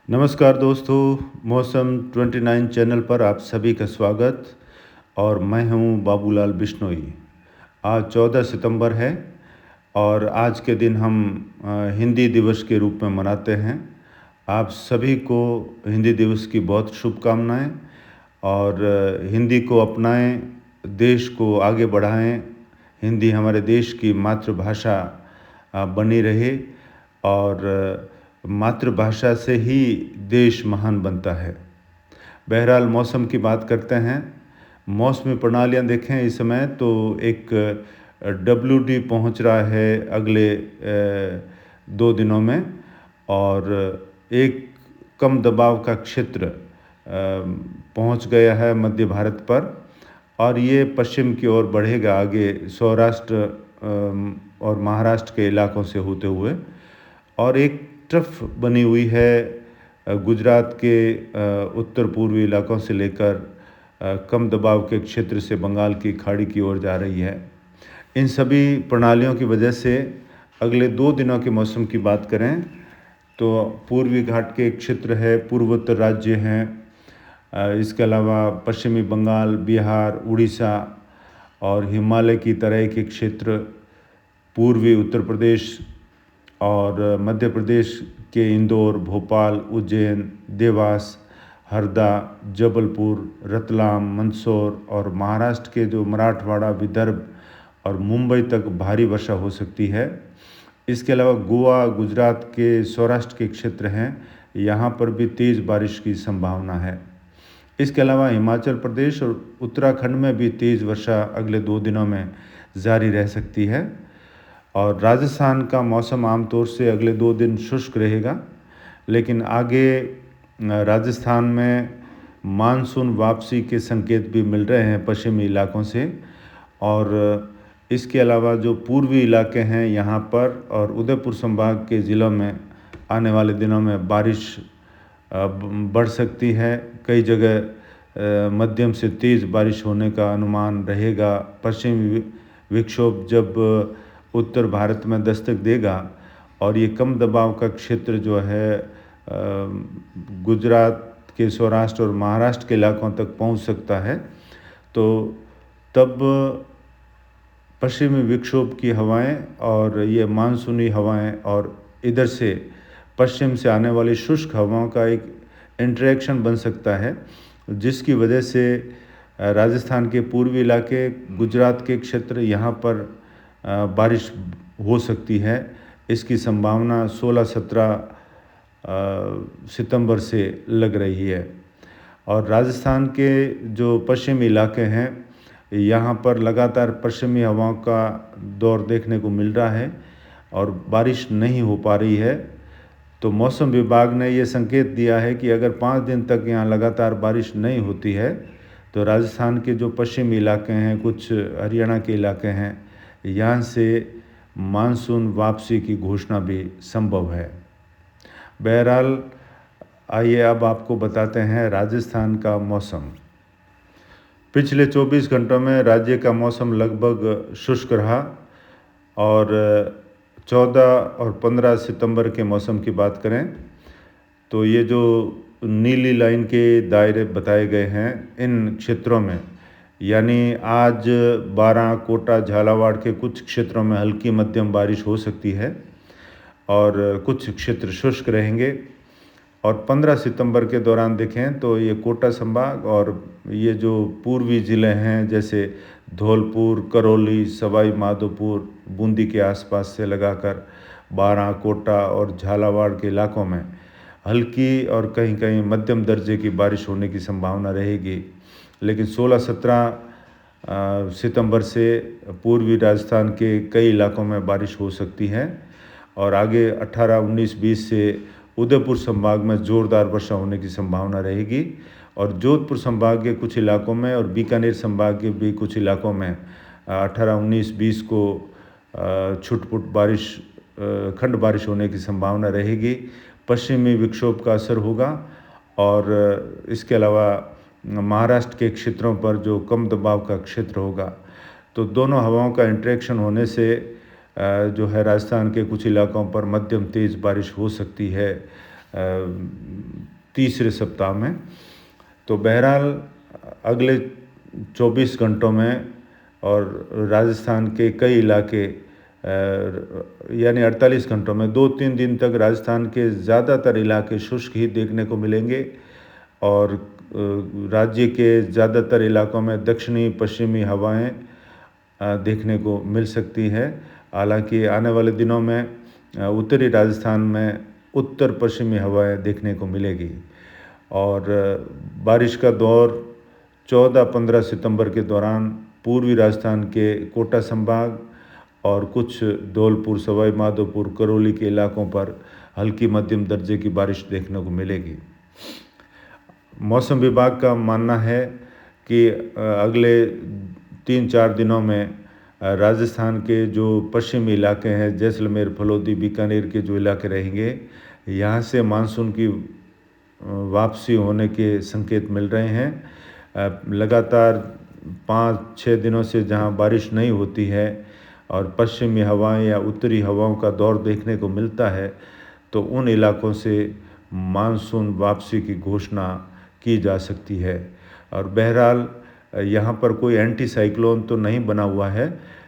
नमस्कार दोस्तों, मौसम 29 चैनल पर आप सभी का स्वागत। और मैं हूं बाबूलाल बिश्नोई। आज 14 सितंबर है और आज के दिन हम हिंदी दिवस के रूप में मनाते हैं। आप सभी को हिंदी दिवस की बहुत शुभकामनाएं और हिंदी को अपनाएं, देश को आगे बढ़ाएं। हिंदी हमारे देश की मातृभाषा बनी रहे और मातृभाषा से ही देश महान बनता है। बहरहाल मौसम की बात करते हैं। मौसमी प्रणालियां देखें इस समय तो एक WD पहुंच रहा है अगले 2 दिनों में, और एक कम दबाव का क्षेत्र पहुंच गया है मध्य भारत पर, और ये पश्चिम की ओर बढ़ेगा आगे सौराष्ट्र और महाराष्ट्र के इलाकों से होते हुए। और एक ट्रफ बनी हुई है गुजरात के उत्तर पूर्वी इलाकों से लेकर कम दबाव के क्षेत्र से बंगाल की खाड़ी की ओर जा रही है। इन सभी प्रणालियों की वजह से अगले 2 दिनों के मौसम की बात करें तो पूर्वी घाट के क्षेत्र है, पूर्वोत्तर राज्य हैं, इसके अलावा पश्चिमी बंगाल, बिहार, उड़ीसा और हिमालय की तराई के क्षेत्र, पूर्वी उत्तर प्रदेश और मध्य प्रदेश के इंदौर, भोपाल, उज्जैन, देवास, हरदा, जबलपुर, रतलाम, मंदसौर और महाराष्ट्र के जो मराठवाड़ा, विदर्भ और मुंबई तक भारी वर्षा हो सकती है। इसके अलावा गोवा, गुजरात के सौराष्ट्र के क्षेत्र हैं, यहाँ पर भी तेज़ बारिश की संभावना है। इसके अलावा हिमाचल प्रदेश और उत्तराखंड में भी तेज़ वर्षा अगले 2 दिनों में जारी रह सकती है। और राजस्थान का मौसम आमतौर से अगले 2 दिन शुष्क रहेगा, लेकिन आगे राजस्थान में मानसून वापसी के संकेत भी मिल रहे हैं पश्चिमी इलाकों से। और इसके अलावा जो पूर्वी इलाके हैं यहाँ पर और उदयपुर संभाग के ज़िलों में आने वाले दिनों में बारिश बढ़ सकती है। कई जगह मध्यम से तेज़ बारिश होने का अनुमान रहेगा। पश्चिमी विक्षोभ जब उत्तर भारत में दस्तक देगा और ये कम दबाव का क्षेत्र जो है गुजरात के सौराष्ट्र और महाराष्ट्र के इलाकों तक पहुंच सकता है, तो तब पश्चिमी विक्षोभ की हवाएं और ये मानसूनी हवाएं और इधर से पश्चिम से आने वाली शुष्क हवाओं का एक इंटरेक्शन बन सकता है, जिसकी वजह से राजस्थान के पूर्वी इलाके, गुजरात के क्षेत्र, यहाँ पर बारिश हो सकती है। इसकी संभावना 16-17 सितंबर से लग रही है। और राजस्थान के जो पश्चिमी इलाके हैं, यहाँ पर लगातार पश्चिमी हवाओं का दौर देखने को मिल रहा है और बारिश नहीं हो पा रही है। तो मौसम विभाग ने ये संकेत दिया है कि अगर 5 दिन तक यहाँ लगातार बारिश नहीं होती है तो राजस्थान के जो पश्चिमी इलाके हैं, कुछ हरियाणा के इलाके हैं, यहाँ से मानसून वापसी की घोषणा भी संभव है। बहरहाल आइए अब आपको बताते हैं राजस्थान का मौसम। पिछले 24 घंटों में राज्य का मौसम लगभग शुष्क रहा और 14 और 15 सितंबर के मौसम की बात करें तो ये जो नीली लाइन के दायरे बताए गए हैं, इन क्षेत्रों में यानी आज 12 कोटा, झालावाड़ के कुछ क्षेत्रों में हल्की मध्यम बारिश हो सकती है और कुछ क्षेत्र शुष्क रहेंगे। और 15 सितंबर के दौरान देखें तो ये कोटा संभाग और ये जो पूर्वी ज़िले हैं जैसे धौलपुर, करौली, सवाई माधोपुर, बूंदी के आसपास से लगाकर 12 कोटा और झालावाड़ के इलाकों में हल्की और कहीं कहीं मध्यम दर्जे की बारिश होने की संभावना रहेगी। लेकिन 16-17 सितंबर से पूर्वी राजस्थान के कई इलाकों में बारिश हो सकती है और आगे 18, 19, 20 से उदयपुर संभाग में ज़ोरदार वर्षा होने की संभावना रहेगी। और जोधपुर संभाग के कुछ इलाकों में और बीकानेर संभाग के भी कुछ इलाकों में 18, 19, 20 को छुटपुट बारिश, खंड बारिश होने की संभावना रहेगी। पश्चिमी विक्षोभ का असर होगा और इसके अलावा महाराष्ट्र के क्षेत्रों पर जो कम दबाव का क्षेत्र होगा, तो दोनों हवाओं का इंटरेक्शन होने से जो है राजस्थान के कुछ इलाकों पर मध्यम तेज़ बारिश हो सकती है। तीसरे सप्ताह में। तो बहरहाल अगले 24 घंटों में और राजस्थान के कई इलाके यानी 48 घंटों में 2-3 दिन तक राजस्थान के ज़्यादातर इलाके शुष्क ही देखने को मिलेंगे और राज्य के ज़्यादातर इलाकों में दक्षिणी पश्चिमी हवाएं देखने को मिल सकती है। हालांकि आने वाले दिनों में उत्तरी राजस्थान में उत्तर पश्चिमी हवाएं देखने को मिलेगी और बारिश का दौर 14-15 सितंबर के दौरान पूर्वी राजस्थान के कोटा संभाग और कुछ धौलपुर, सवाई माधोपुर, करौली के इलाकों पर हल्की मध्यम दर्जे की बारिश देखने को मिलेगी। मौसम विभाग का मानना है कि अगले 3-4 दिनों में राजस्थान के जो पश्चिमी इलाके हैं, जैसलमेर, फलोदी, बीकानेर के जो इलाके रहेंगे, यहाँ से मानसून की वापसी होने के संकेत मिल रहे हैं। लगातार 5-6 दिनों से जहाँ बारिश नहीं होती है और पश्चिमी हवाएं या उत्तरी हवाओं का दौर देखने को मिलता है, तो उन इलाकों से मानसून वापसी की घोषणा की जा सकती है। और बहरहाल यहाँ पर कोई एंटी साइक्लोन तो नहीं बना हुआ है,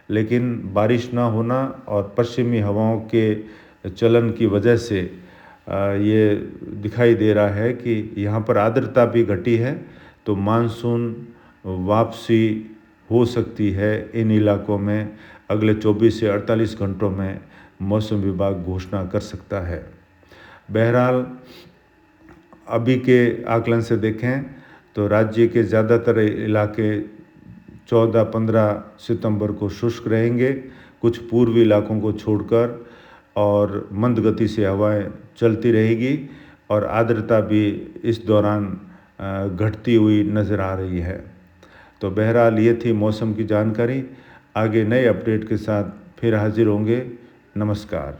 लेकिन बारिश ना होना और पश्चिमी हवाओं के चलन की वजह से ये दिखाई दे रहा है कि यहाँ पर आर्द्रता भी घटी है, तो मानसून वापसी हो सकती है इन इलाकों में अगले 24 से 48 घंटों में मौसम विभाग घोषणा कर सकता है। बहरहाल अभी के आकलन से देखें तो राज्य के ज़्यादातर इलाके 14-15 सितंबर को शुष्क रहेंगे, कुछ पूर्वी इलाकों को छोड़कर, और मंद गति से हवाएं चलती रहेगी और आर्द्रता भी इस दौरान घटती हुई नज़र आ रही है। तो बहरहाल ये थी मौसम की जानकारी। आगे नए अपडेट के साथ फिर हाजिर होंगे। नमस्कार।